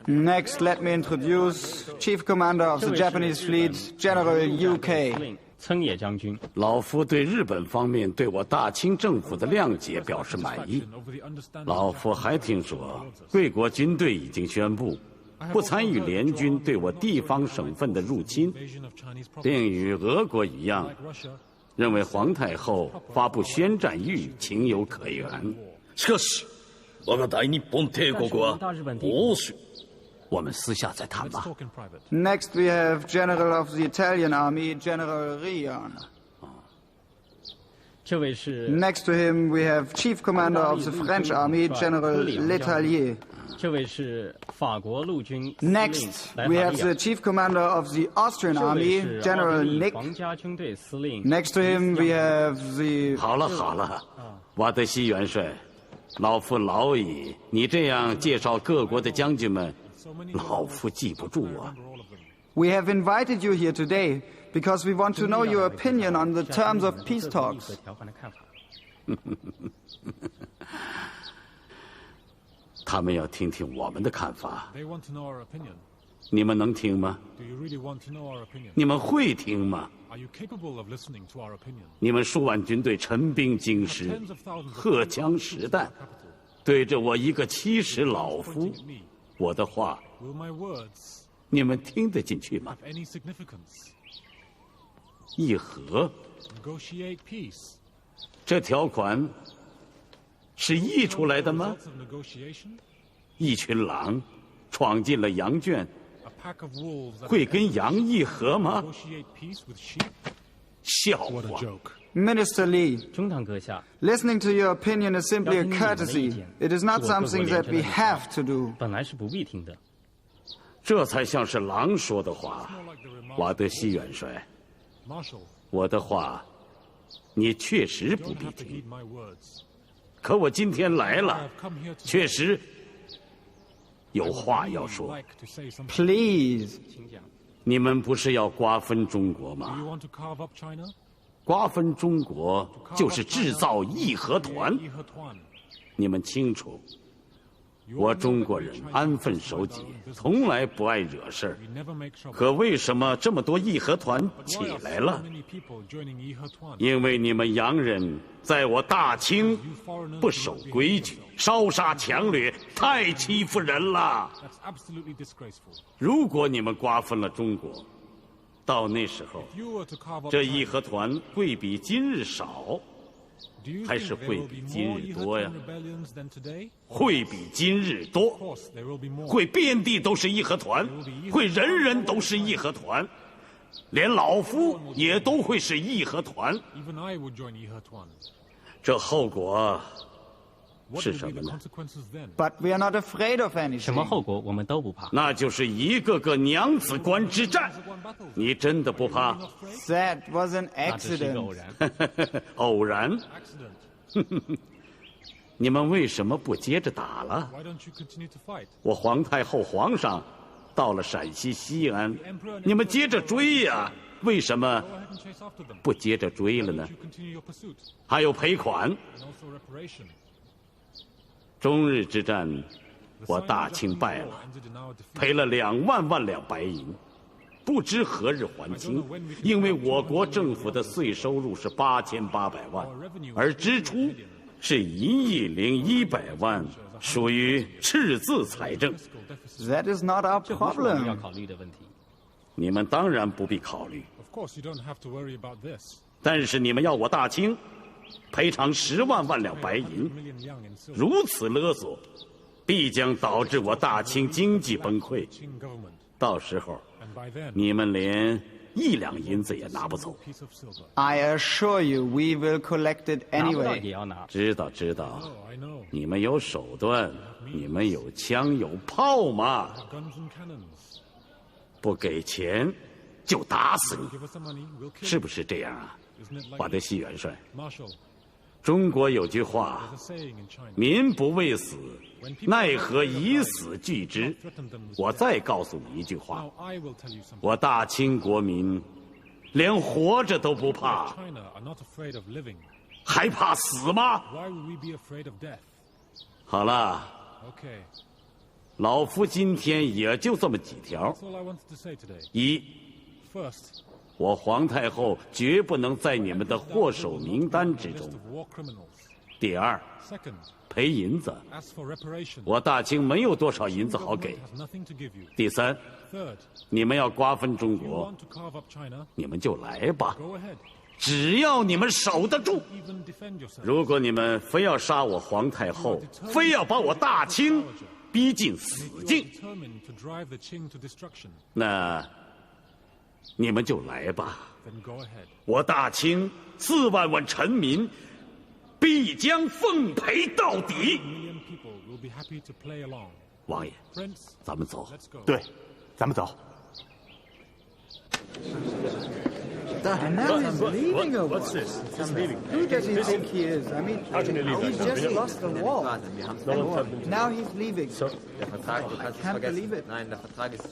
Next, let me introduce Chief Commander of the Japanese Fleet, General UK. 村野将军，老夫对日本方面对我大清政府的谅解表示满意。老夫还听说，贵国军队已经宣布，不参与联军对我地方省份的入侵，并与俄国一样，认为皇太后发布宣战谕情有可原。しかし，我が大日本帝国は欧州。我们私下再谈吧。Next, we have General of the Italian Army, General Rion. 这位是 Next to him, we have Chief Commander of the French Army, General Letellier. 这位是法国陆军司令 Next, 莱 we 法 have 利 the 亚。 Chief Commander of the Austrian 这位 Army, 是奥地 General 利 Nick. 皇家军队司令。 Next to him, we have the... 好了好了，瓦德西元帅，老夫老矣，你这样介绍各国的将军们，老夫记不住啊。 We have invited you here today because we want to know your opinion on the terms of peace talks. 条款的看法。他们要听听我们的看法， They want to know our opinion. 你们能听吗？ Do you really want to know our opinion? 你们会听吗？ Are you capable of listening to our opinion? 你们数万军队陈兵京师， Tens of thousands of 荷枪实弹， capital. 对着我一个70老夫， Pointing at me. 我的话， Will my words 你们听得进去吗？ have any significance? 议和 Negotiate peace. 这条款是议出来的吗？ Results of negotiation? 一群狼闯进了羊圈， A pack of wolves that 会跟羊议和吗？ negotiate peace with sheep? 笑 What a 话！ joke. Minister Lee, 中堂阁下， listening to your opinion is simply a courtesy. It is not something that we have to do. 本来是不必听的。这才像是狼说的话。 More like the remark 瓦德西元帅， Marshal, 我的话，你确实 you 不 don't 必 have to 听 heed。my words. 可我今天来 I 了 have，come here to 确实有话要说。 like to say something. Please. 请讲。你们不是要瓜分中国 Do 吗？ you want to carve up China? 瓜分中国就是制造义和团。 义和团。你们清楚， You 我 all know 中 that 国 we 人 Chinese 安分 just 守 mind 己 our own，business. 从来不爱惹事儿。 We never make trouble. 可为什么这么多义和团 But 起 why are 来 so 了？ many people joining 义和团？因为你们洋人在我大清不守规矩，烧杀抢掠，太欺负人了。 That's absolutely disgraceful. 如果你们瓜分了中国，到那时候， If you were to carve up 这 China, 义和团会比今日少， do you 还 think 是 there 会 will 比 be 今 more 日 义 多 和 呀 团 rebellions than today? 会比今日 Of 多， course, there will be more. 会遍地都是义和团，会人人都是义和团，连老夫也都会是义和团。 Even I would join 义和团. 这后果 What 是 will 什 be 么 the 呢？ consequences then? But we are not afraid of 什么 anything. 后果我们都不怕。那就是一个个娘子关之战。 One battle. 你真的不怕？ Not afraid? That was an 那只是一个偶 accident. 然。偶然？ Accident. 你们为什么不接着打了？ Why don't you continue to fight? 我皇太后、皇上到了陕西西安，你们接着追呀！为什么 Go ahead and chase after them. 不接着追了 Why 呢 don't？you continue your pursuit? 还有赔款。 And also reparation. 中日之战， The 我 Sino-Japanese 大清败 war 了， ended in our defeat. 赔了2万万两白银，不知何日还清。因为我国政府的税收入是8800万，而支出是1亿0100万，属于赤字财政。 Fiscal deficit. That is not our 这不是我们要 problem. 考虑的问题。你们当然不必考虑， Of course, you don't have to worry about this. 但是你们要我大清赔偿10万万两白 100 银， million yang in silver. 如此勒索，必将导致我大清经济崩溃。 Qing government. 到时候， And by then, 你们连1两银子也拿不走。 piece of silver. I assure you, we will collect it 拿不到 anyway. 也要拿。知道知道， Oh, I know. 你们有手段，你们有枪有炮吗？ Guns and cannons. 不给钱就打死你， Give us some money, we'll kill 是 you. 不是这样啊？ Isn't it 瓦 like 德西元帅， Marshal? 中国有句话 There's a saying in China. 民不畏死，奈何以死惧之？我再告诉你一句话， Now I will tell you something. 我大清国民连活着都不怕， China are not afraid of living. 还怕死吗？ Why would we be afraid of death? 好了， Okay. 老夫今天也就这么几条： That's all I wanted to say today. 一， First, 我皇太后绝不能在你们的祸首名单之 list 中； of war criminals. 第二， Second, 赔银子， as for reparation, 我大清没有多少银子好给； has nothing to give you. 第三， Third, 你们要瓜分中 you 国， want to carve up China? 你们就来吧， Go ahead. 只要你们守得住。 Even defend yourself. 如果你们非要杀我皇太后，非要把我大清逼进死 You are 境， determined to drive the Qing to destruction. 那你们就来吧。 Then go ahead. 我大清4万万臣民必将奉陪到底。 Million people will be happy to play along. 王爷， Prince, 咱们走。 let's go. 对，咱们走。 And now he's leaving or what? this? He's leaving. Who does he think he is? I mean, How can he leave he's like that? just lost the war. And now he's leaving. Der Vertrag, du kannst es Can't vergessen. believe it. Nein, der Vertrag ist...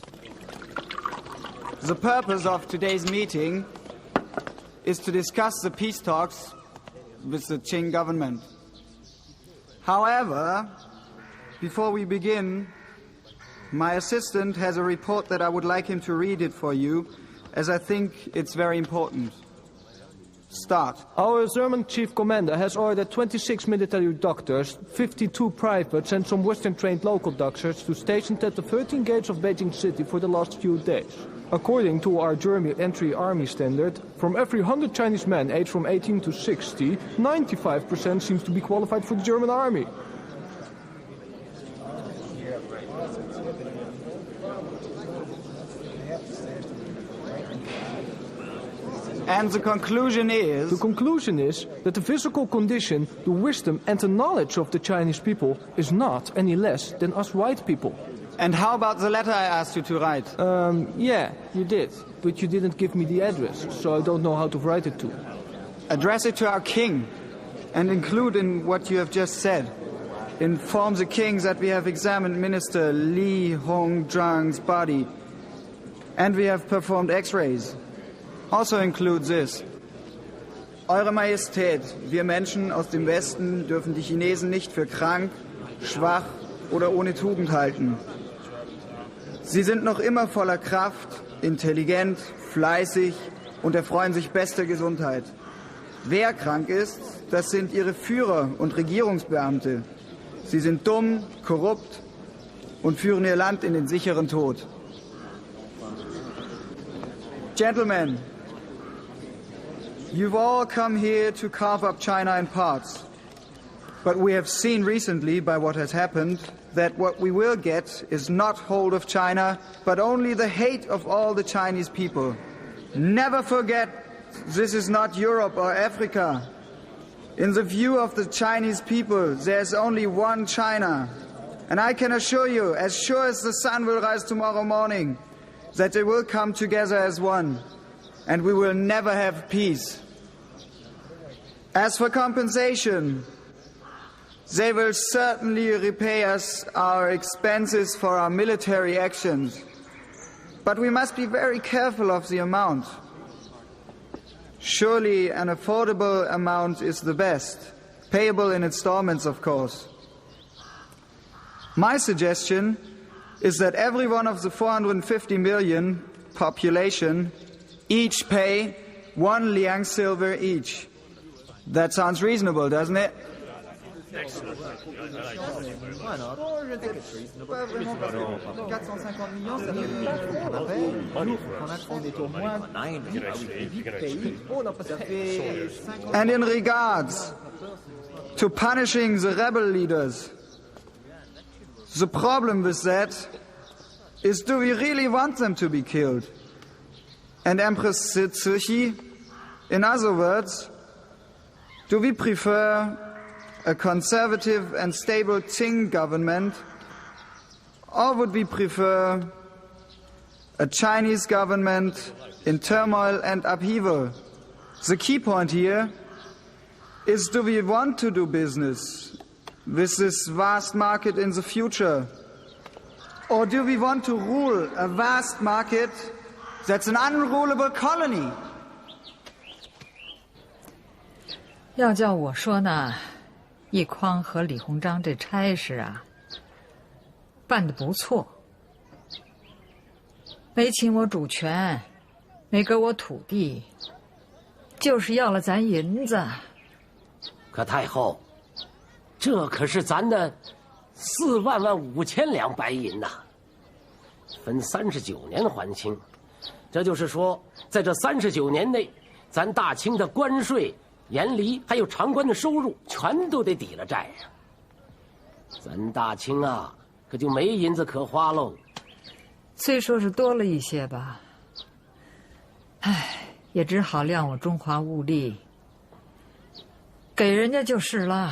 The purpose of today's meeting is to discuss the peace talks with the Qing government. However, before we begin, my assistant has a report that I would like him to read it for you, as I think it's very important. Start. Our German chief commander has ordered 26 military doctors, 52 privates and some Western-trained local doctors to station at the 13 gates of Beijing City for the last few days. According to our German entry army standard, from every 100 Chinese men aged from 18 to 60, 95% seems to be qualified for the German army. And the conclusion is... The conclusion is that the physical condition, the wisdom and the knowledge of the Chinese people is not any less than us white people. And how about the letter I asked you to write? Yeah, you did, but you didn't give me the address, so I don't know how to write it to. Address it to our king, and include in what you have just said. Inform the king that we have examined Minister Li Hongzhang's body, and we have performed X-rays. Also include this. Eure Majestät, wir Menschen aus dem Westen dürfen die Chinesen nicht für krank, schwach oder ohne Tugend halten. Sie sind noch immer voller Kraft, intelligent, fleißig und erfreuen sich bester Gesundheit. Wer krank ist, das sind ihre Führer und Regierungsbeamte. Sie sind dumm, korrupt und führen ihr Land in den sicheren Tod. Gentlemen, you've all come here to carve up China in parts. But we have seen recently, by what has happened, that what we will get is not hold of China, but only the hate of all the Chinese people. Never forget, this is not Europe or Africa. In the view of the Chinese people, there's only one China. And I can assure you, as sure as the sun will rise tomorrow morning, that they will come together as one. And we will never have peace. As for compensation, they will certainly repay us our expenses for our military actions. But we must be very careful of the amount. Surely an affordable amount is the best, payable in installments, of course. My suggestion is that every one of the 450 million population each pay 1 liang silver each. That sounds reasonable, doesn't it? And in regards to punishing the rebel leaders, the problem with that is, do we really want them to be killed? And Empress Cixi, in other words, do we prefer a conservative and stable Qing government, or would we prefer a Chinese government in turmoil and upheaval? The key point here is, do we want to do business with this vast market in the future? Or do we want to rule a vast market that's an unrulable colony? 要叫我说呢，奕匡和李鸿章这差事啊，办得不错，没侵我主权，没给我土地，就是要了咱银子。可太后，这可是咱的4万5千两白银呐，分39年还清。这就是说，在这39年内，咱大清的关税、盐厘还有长官的收入，全都得抵了债呀。咱大清啊，可就没银子可花喽。虽说是多了一些吧，唉，也只好量我中华物力，给人家就是了。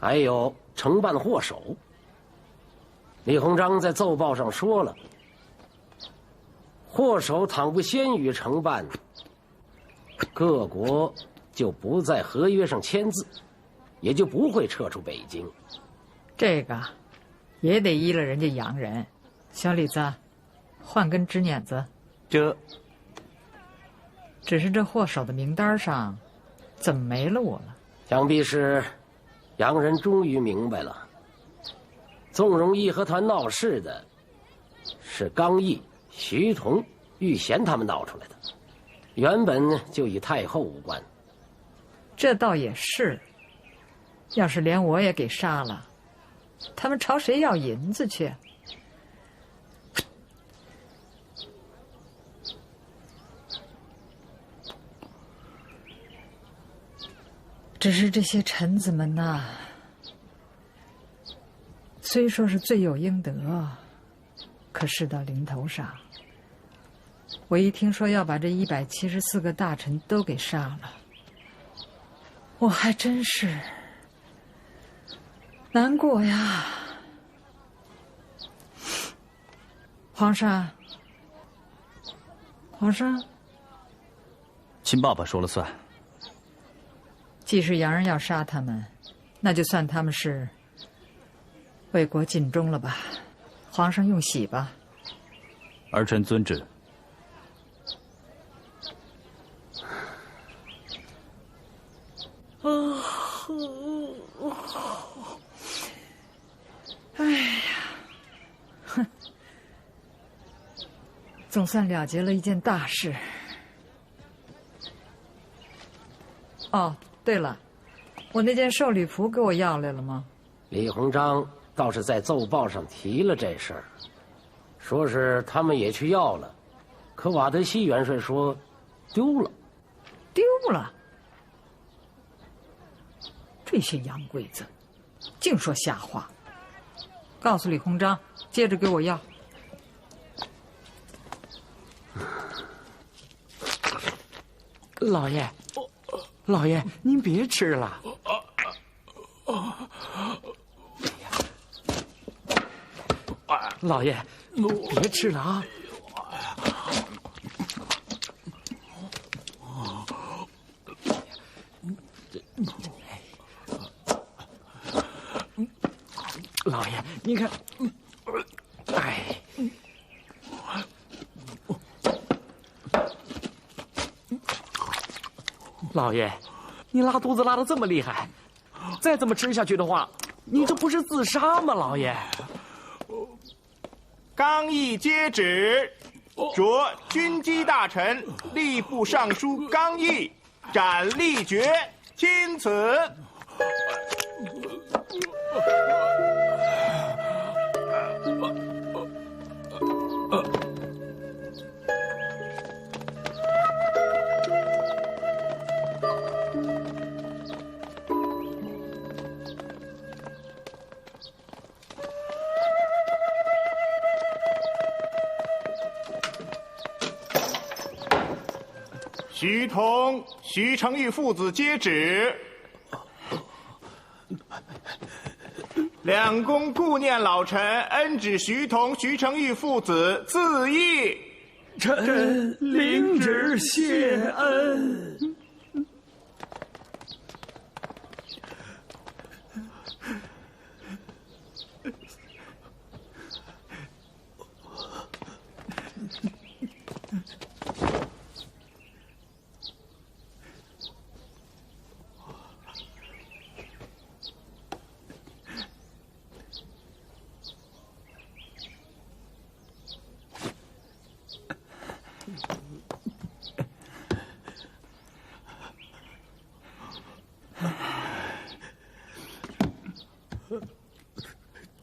还有承办货手，李鸿章在奏报上说了，货手倘不先予承办，各国就不在合约上签字，也就不会撤出北京。这个也得依了人家洋人。小李子，换根纸捻子。只是这货手的名单上，怎么没了我了？想必是洋人终于明白了，纵容义和团闹事的是刚毅、徐同、玉贤他们闹出来的，原本就与太后无关。这倒也是，要是连我也给杀了，他们朝谁要银子去？只是这些臣子们呐，虽说是罪有应得，可事到临头上，我一听说要把这174个大臣都给杀了，我还真是难过呀。皇上，亲爸爸说了算。既是洋人要杀他们，那就算他们是为国尽忠了吧。皇上用喜吧。儿臣遵旨。哎呀，哼，总算了结了一件大事。哦，对了，我那件寿礼服给我要来了吗？李鸿章倒是在奏报上提了这事儿，说是他们也去要了，可瓦德西元帅说丢了。丢了？这些洋鬼子，净说瞎话！告诉李鸿章，接着给我要。老爷，您别吃了。老爷，别吃了啊！老爷，您看，哎，老爷，你拉肚子拉得这么厉害，再这么吃下去的话，你这不是自杀吗？老爷，刚毅接旨，着军机大臣、吏部尚书刚毅斩立决，钦此。徐同、徐承玉父子接旨，两公顾念老臣，恩旨徐同、徐承玉父子自缢。臣领旨谢恩。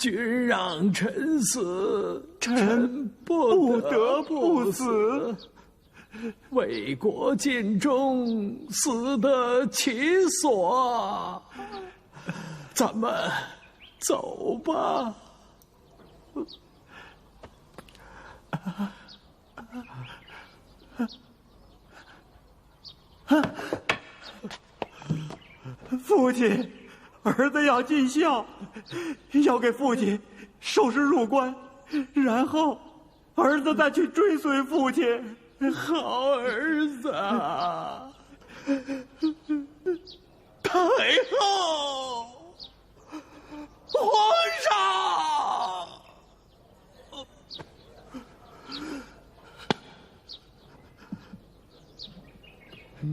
君让臣死，臣不得不死。为国尽忠，死得其所。咱们走吧。父亲，儿子要尽孝，要给父亲收拾入关，然后儿子再去追随父亲。好儿子，太后，皇上。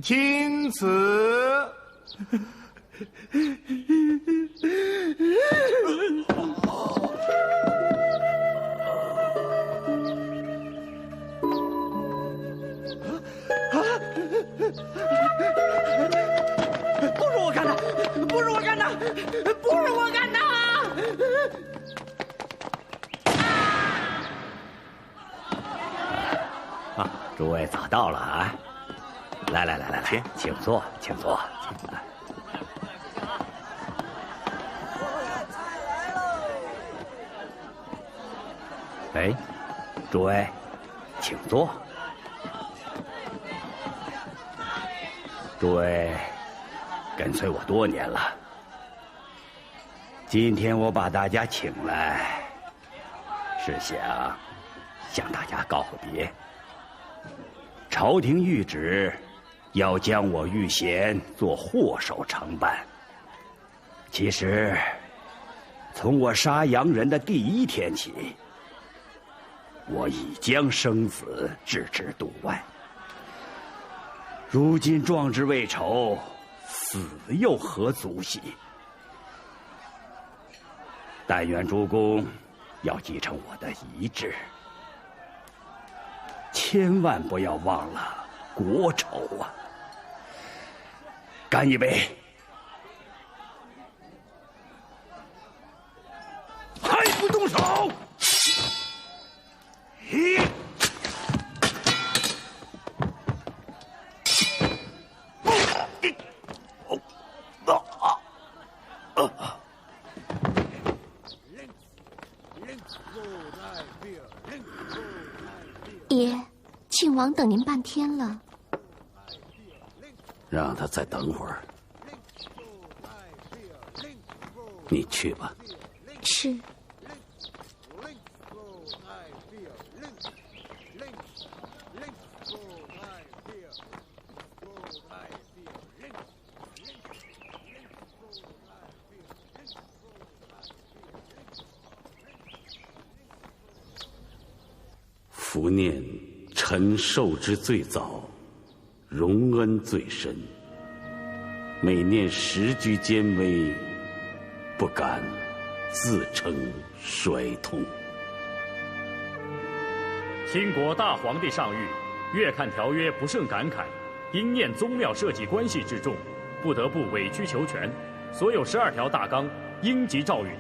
钦此。不是我干的，不是我干的，不是我干的！啊，诸位早到了啊！来，请坐，请坐。哎，诸位，请坐。诸位跟随我多年了，今天我把大家请来，是想向大家告个别。朝廷谕旨，要将我玉贤做祸首承办。其实，从我杀洋人的第一天起，我已将生死置之度外。如今壮志未酬，死又何足惜？但愿诸公要继承我的遗志，千万不要忘了国仇啊！干一杯！还不动手！爷，庆王等您半天了。让他再等会儿。你去吧。是。伏念臣受之最早，荣恩最深。每念时局艰危，不敢自称衰痛。清国大皇帝上谕，阅看条约不胜感慨，因念宗庙社稷关系之重，不得不委曲求全。所有12条大纲应即照允。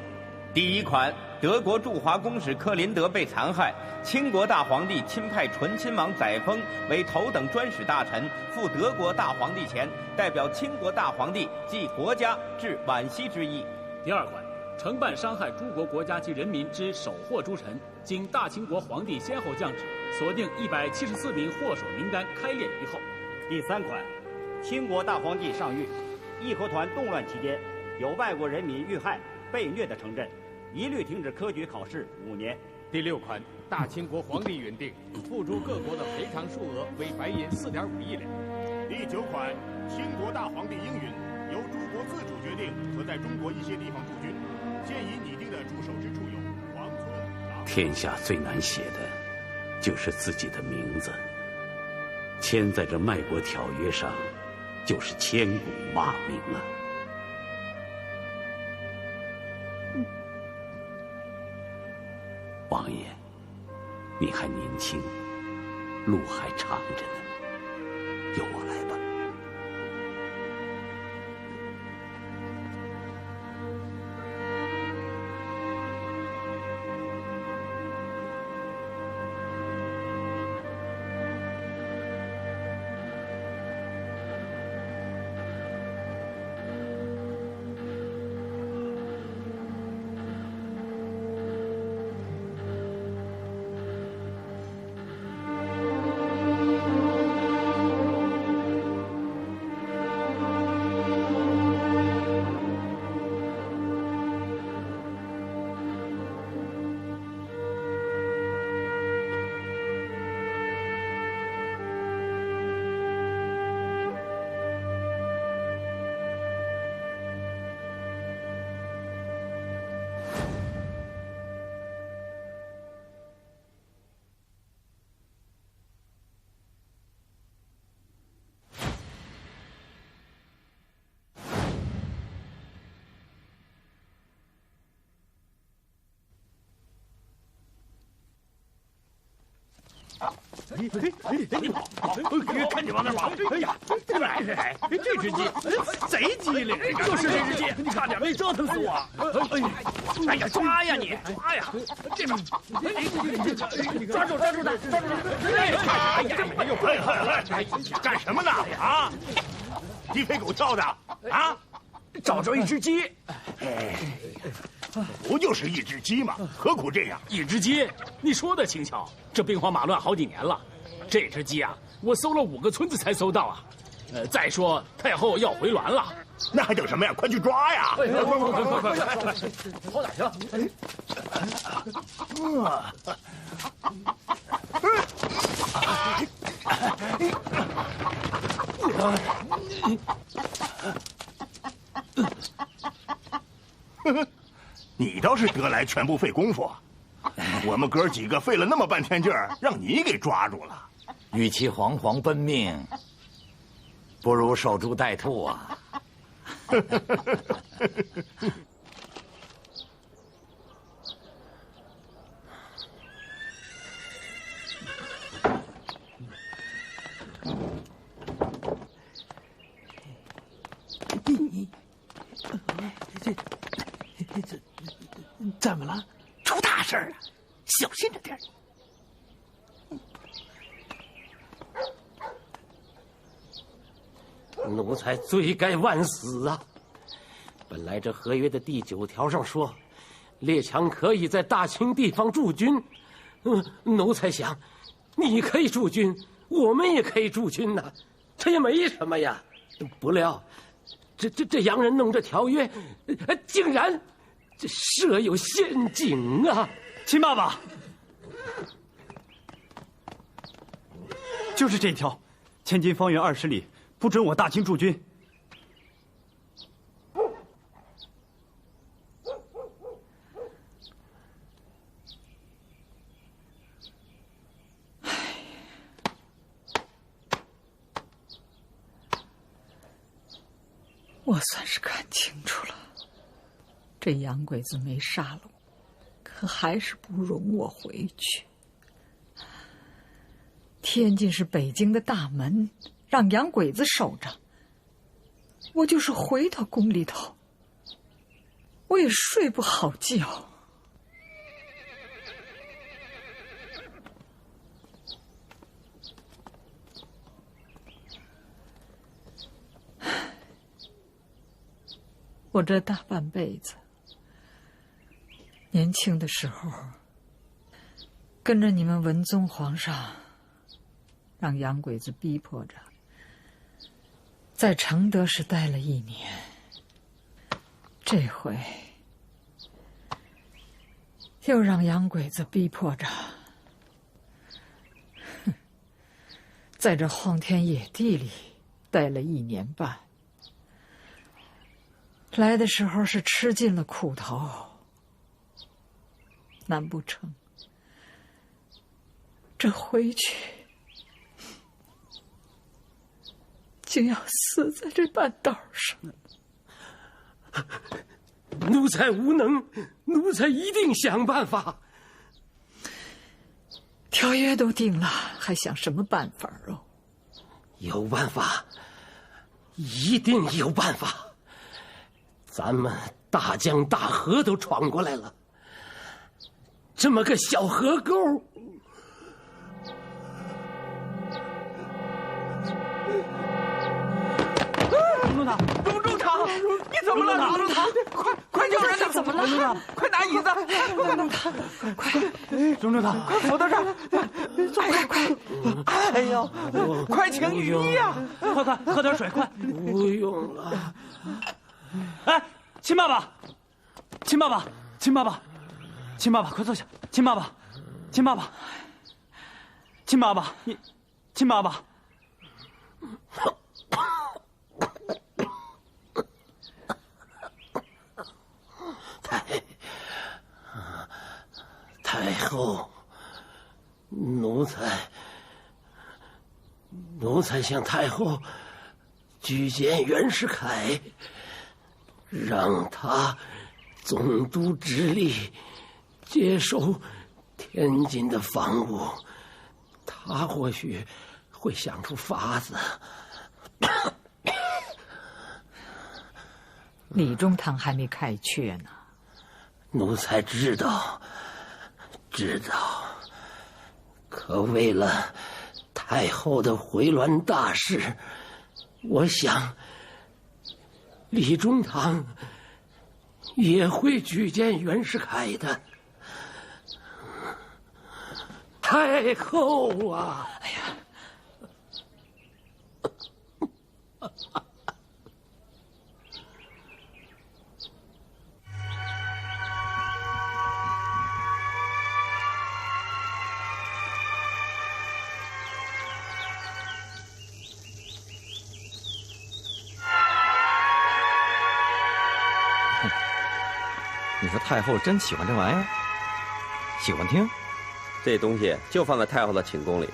第1款，德国驻华公使克林德被残害，清国大皇帝亲派醇亲王载沣为头等专使大臣，赴德国大皇帝前，代表清国大皇帝及国家致惋惜之意。第2款，承办伤害诸国国家及人民之首祸诸臣，经大清国皇帝先后降旨，锁定174名祸首名单开列于后。第3款，清国大皇帝上谕，义和团动乱期间，有外国人民遇害、被虐的城镇，一律停止科举考试5年。第6款，大清国皇帝允定，付诸各国的赔偿数额为白银4.5亿两。第9款，清国大皇帝应允，由诸国自主决定可在中国一些地方驻军，现已拟定的驻守之处有王村。天下最难写的，就是自己的名字，签在这卖国条约上，就是千古骂名啊！王爷，你还年轻，路还长着呢，由我来吧。你跑！看你往哪跑！哎呀，这只鸡贼机灵，就是这只鸡，你看着没折腾死我！哎呀，抓呀你，抓呀！这抓住它！哎呀，干什么呢？啊！鸡飞狗跳的啊！找着一只鸡，不就是一只鸡吗？何苦这样？一只鸡？你说的轻巧，这兵荒马乱好几年了，这只鸡啊，我搜了5个村子才搜到啊。再说太后要回銮了，那还等什么呀？快去抓呀！快！跑哪去了？你倒是得来全不费功夫，我们哥几个费了那么半天劲儿，让你给抓住了。与其惶惶奔命，不如守株待兔啊！怎么了？出大事了，小心着点。奴才罪该万死啊！本来这合约的第9条上说，列强可以在大清地方驻军。奴才想，你可以驻军，我们也可以驻军呐，这也没什么呀。不料，这洋人弄这条约，竟然这设有陷阱啊！秦爸爸，就是这条，千金方圆20里，不准我大清驻军。我算是看清楚了，这洋鬼子没杀了我，可还是不容我回去。天津是北京的大门，让洋鬼子守着，我就是回到宫里头，我也睡不好觉。我这大半辈子，年轻的时候跟着你们文宗皇上，让洋鬼子逼迫着，在承德市待了1年。这回又让洋鬼子逼迫着，在这荒天野地里待了1年半。来的时候是吃尽了苦头，难不成这回去竟要死在这半道上？奴才无能，奴才一定想办法。条约都定了，还想什么办法哦？有办法，一定有办法。咱们大江大河都闯过来了，这么个小河沟，龙中堂，你怎么了？龙中堂，快叫人呐！怎么了？快拿椅子！龙中堂，快！龙中堂，快扶到这儿！快！哎呦，快请御医呀！快，喝点水，快！不用了。哎，秦爸爸，秦爸爸，秦爸爸，秦爸爸，快坐下！秦爸爸，秦爸爸，秦爸爸，你，秦爸爸。太后，奴才向太后举荐袁世凯，让他总督直隶，接手天津的防务。他或许会想出法子。李中堂还没开阙呢。奴才知道。可为了太后的回銮大事，我想李中堂也会举荐袁世凯的。太后啊！哎呀！你说太后真喜欢这玩意儿？喜欢听？这东西就放在太后的寝宫里。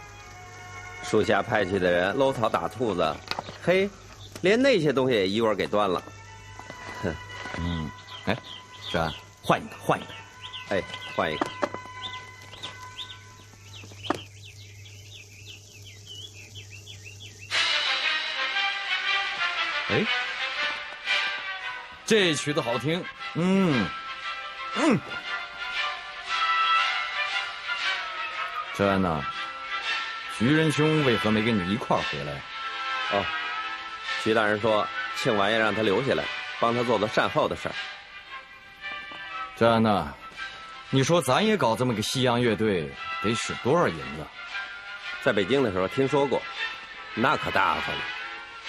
属下派去的人搂草打兔子，嘿，连那些东西也一窝给端了。哼，哎，志安，换一个，哎，换一个。哎，这曲子好听，志安呐，徐仁兄为何没跟你一块儿回来？哦，徐大人说庆王爷让他留下来，帮他做做善后的事儿。志安呐，你说咱也搞这么个西洋乐队，得使多少银子？在北京的时候听说过，那可大发了。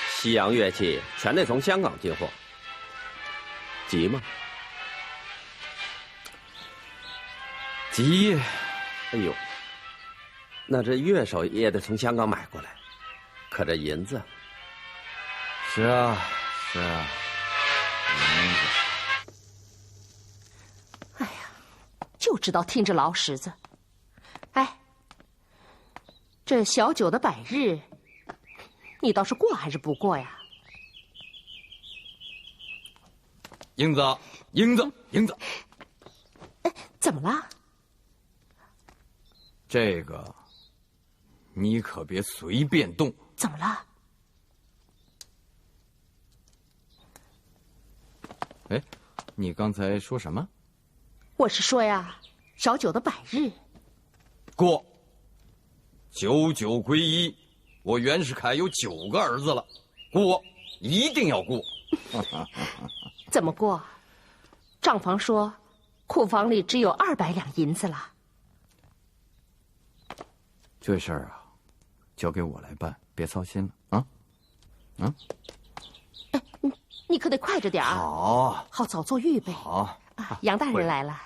西洋乐器全得从香港进货，急吗？急。哎呦，那这乐手也得从香港买过来，可这银子……是啊，银子。哎呀，就知道听着老石子。哎，这小九的百日，你倒是过还是不过呀？英子，怎么了？这个，你可别随便动。怎么了？哎，你刚才说什么？我是说呀，小九的百日。过。99归一，我袁世凯有9个儿子了，过，一定要过。怎么过？账房说，库房里只有200两银子了。这事儿啊，交给我来办，别操心了啊！哎，你可得快着点啊！好早做预备。好，杨大人来了。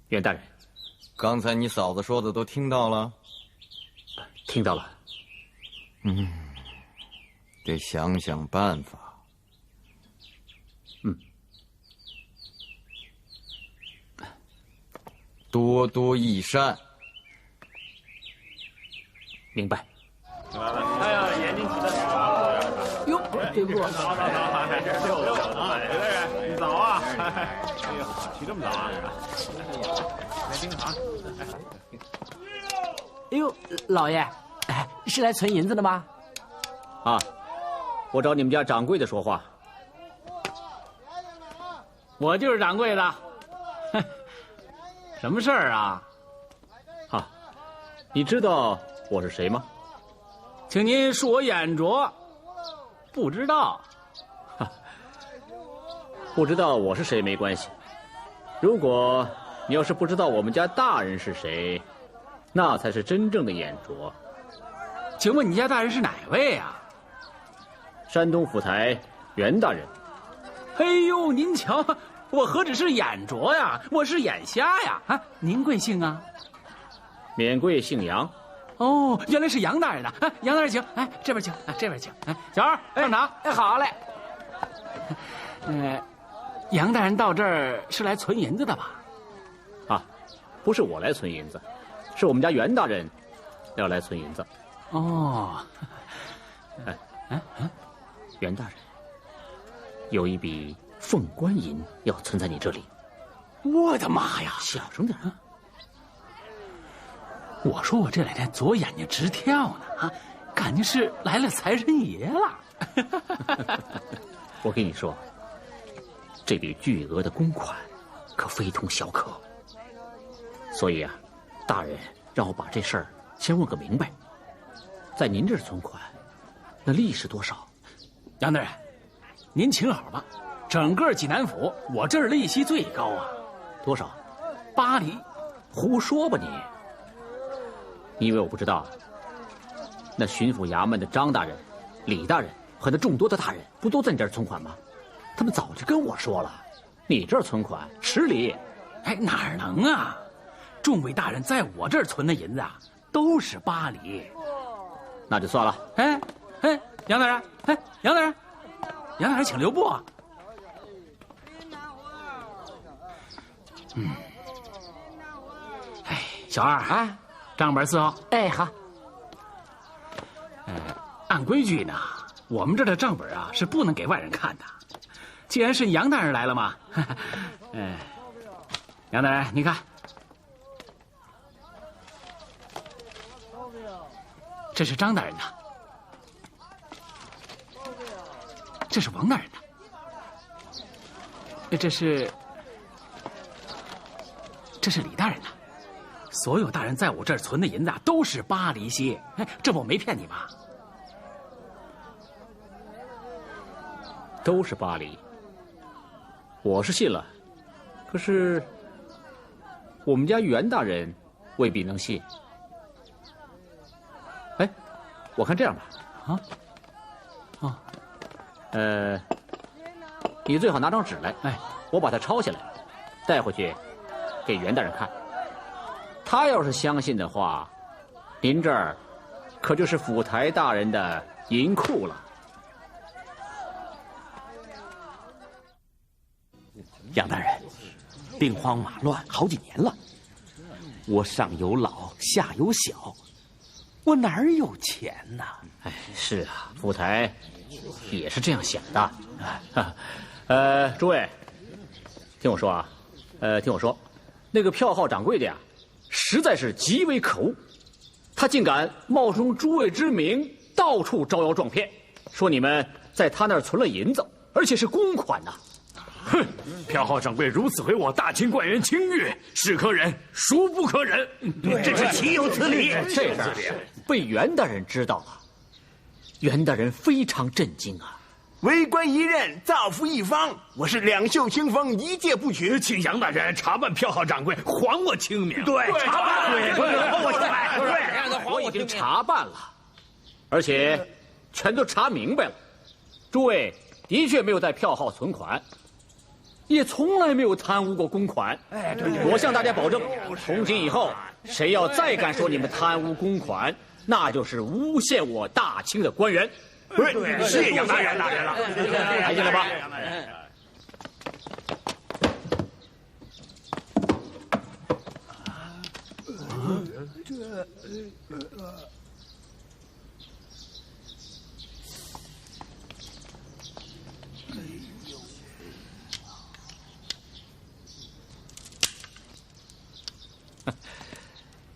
袁大人，刚才你嫂子说的都听到了？听到了。得想想办法。多多益善。明白。哎呀，眼睛起得早。哟，对不？早，还是6点呢。袁大人，你早啊！哎呦，起这么早啊？来盯场。哎呦，老爷，是来存银子的吗？啊，我找你们家掌柜的说话。我就是掌柜的。什么事儿啊？哈，你知道我是谁吗？请您恕我眼拙，不知道。不知道我是谁没关系。如果你要是不知道我们家大人是谁，那才是真正的眼拙。请问你家大人是哪位啊？山东府台袁大人。哎呦，您瞧，我何止是眼拙呀，我是眼瞎呀！啊，您贵姓啊？免贵姓杨。哦，原来是杨大人呐！啊，杨大人请，哎，这边请，哎，这边请。哎，小二上场。哎，好嘞。杨大人到这儿是来存银子的吧？啊，不是我来存银子，是我们家袁大人要来存银子。哦，袁大人，有一笔凤冠银要存在你这里，我的妈呀！小声点啊！我说我这两天左眼睛直跳呢啊，感觉是来了财神爷了。我跟你说，这笔巨额的公款可非同小可，所以啊，大人让我把这事儿先问个明白。在您这儿存款，那利是多少？杨大人，您请好吧，整个济南府我这儿利息最高啊。多少？8厘。胡说吧你！你以为我不知道？那巡抚衙门的张大人、李大人和那众多的大人，不都在你这儿存款吗？他们早就跟我说了，你这儿存款10厘。哎，哪能啊？众位大人在我这儿存的银子啊，都是8厘。那就算了。哎，杨大人，杨大人，杨大人，请留步啊。哎，小二啊，账本4号。哎，好。按规矩呢，我们这儿的账本啊是不能给外人看的。既然是杨大人来了嘛，杨大人，你看，这是张大人的，这是王大人的，这是李大人的。所有大人在我这儿存的银子啊，都是8厘些。哎，这不我没骗你吧？都是8厘，我是信了，可是我们家袁大人未必能信。哎，我看这样吧，你最好拿张纸来，我把它抄下来，带回去给袁大人看。他要是相信的话，您这儿可就是府台大人的银库了。杨大人，兵荒马乱好几年了，我上有老下有小，我哪儿有钱呢？哎，是啊，府台也是这样想的。诸位，听我说啊，听我说，那个票号掌柜的呀，实在是极为可恶，他竟敢冒充诸位之名，到处招摇撞骗，说你们在他那儿存了银子，而且是公款呐。哼！票号掌柜如此毁我大清官员清誉，是可忍，孰不可忍？这是岂有此理！这事儿被袁大人知道了，袁大人非常震惊啊！为官一任，造福一方，我是两袖清风，一介不取。请杨大人查办票号掌柜，还我清名。对，查办，我已经查办了，而且全都查明白了。诸位的确没有带票号存款，也从来没有贪污过公款。我向大家保证，从今以后，谁要再敢说你们贪污公款，那就是诬陷我大清的官员。对，谢杨大人了。抬进来吧。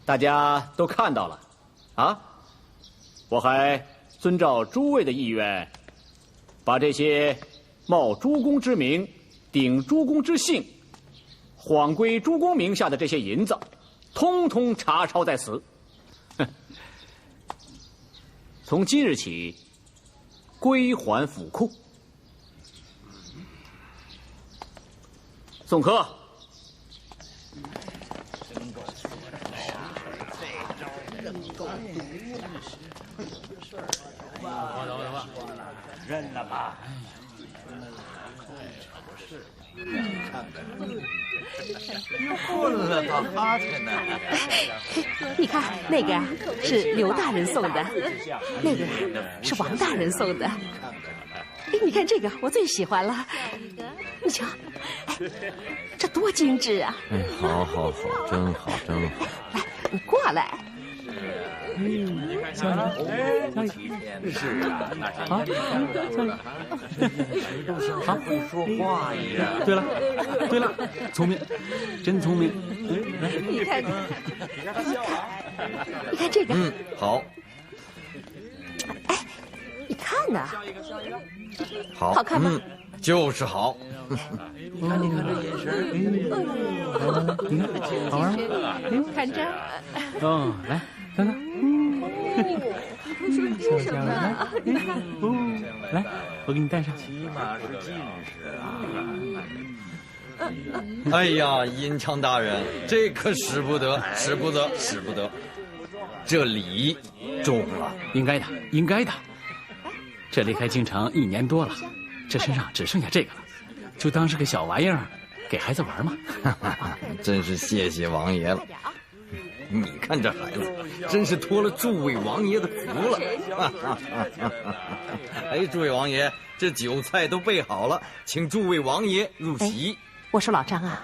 大家都看到了，啊，我还遵照诸位的意愿，把这些冒诸公之名、顶诸公之姓、谎归诸公名下的这些银子，通通查抄在此。从今日起，归还府库。宋科。认了吧。又混了打哈欠呢。你看那个是刘大人送的，那个是王大人送的。哎，你看这个我最喜欢了，你瞧，哎，这多精致啊！哎，好，真好，真好。来，你过来。笑一个，是啊，好，笑一个，好，会说话呀。对了，聪明，真聪明。来，你看，你看这个。好。哎，你看呐，好，好看吗？就是好。你看这眼神，你看，好玩吗？看这。哦，来，等等。你说这什么？来，我给你戴上。起码是近视啊。哎呀，银枪大人，这可使不得，使不得，使不得！这礼重了，应该的。这离开京城1年多了，这身上只剩下这个了，就当是个小玩意儿，给孩子玩嘛。真是谢谢王爷了。你看这孩子，真是托了诸位王爷的福了。哎，诸位王爷，这酒菜都备好了，请诸位王爷入席。我说老张啊，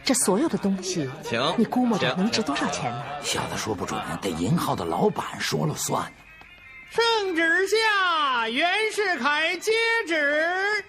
这所有的东西，请你估摸着能值多少钱呢？小的说不准，得银号的老板说了算。圣旨下，袁世凯接旨。